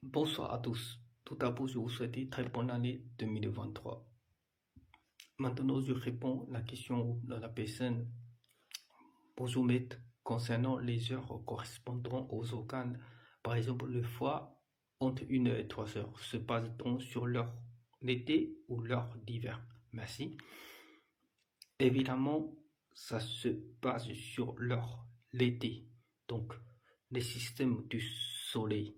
Bonsoir à tous. Tout d'abord, je vous souhaite très bonne année 2023. Maintenant, je réponds à la question de la personne. Bonjour maître, concernant les heures correspondant aux organes, par exemple le foie, entre 1 heure et 3 heures, se base-t-on sur l'heure d'été ou l'heure d'hiver? Merci. Évidemment, ça se base sur l'heure l'été, donc les systèmes du soleil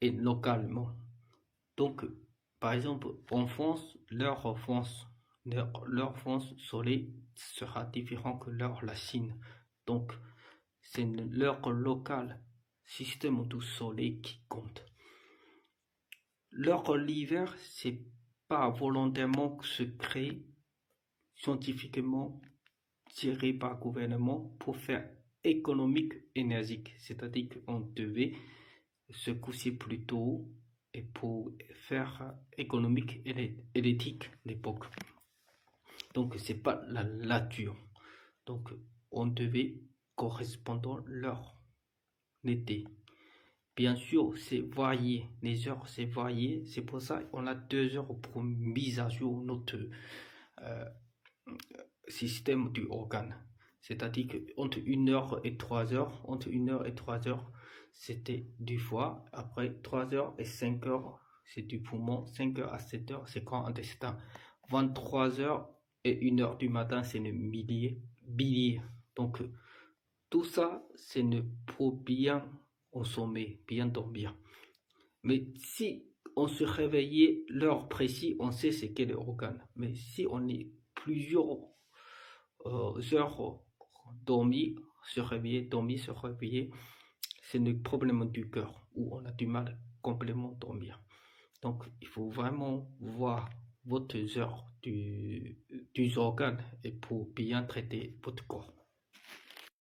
et localement. Donc, par exemple, en France, leur France soleil sera différent que leur la Chine. Donc, c'est l'heure locale, système du soleil qui compte. L'heure l'hiver, c'est pas volontairement que se crée scientifiquement tiré par le gouvernement pour faire économique énergique. C'est-à-dire qu'on devait se coucher plus tôt et pour faire économique éthique l'époque. Donc c'est pas la nature. Donc on devait correspondre l'heure l'été. Bien sûr, c'est varié. Les heures, c'est varié. C'est pour ça qu'on a 2 heures pour mise à jour notre système du organe. C'est-à-dire qu'entre 1 heure et 3 heures, entre 1 heure et 3 heures, c'était du foie. Après 3 heures et 5 heures, c'est du poumon. 5 heures à 7 heures, c'est grand intestin. 23 heures et 1 heure du matin, c'est le bilier. Donc, tout ça, c'est pour bien consommer, bien dormir. Mais si on se réveillait l'heure précise, on sait c'est quel organe. Mais si on est plusieurs heures dormir, se réveiller, c'est le problème du cœur où on a du mal complètement dormir. Donc, il faut vraiment voir votre heure du organe et pour bien traiter votre corps.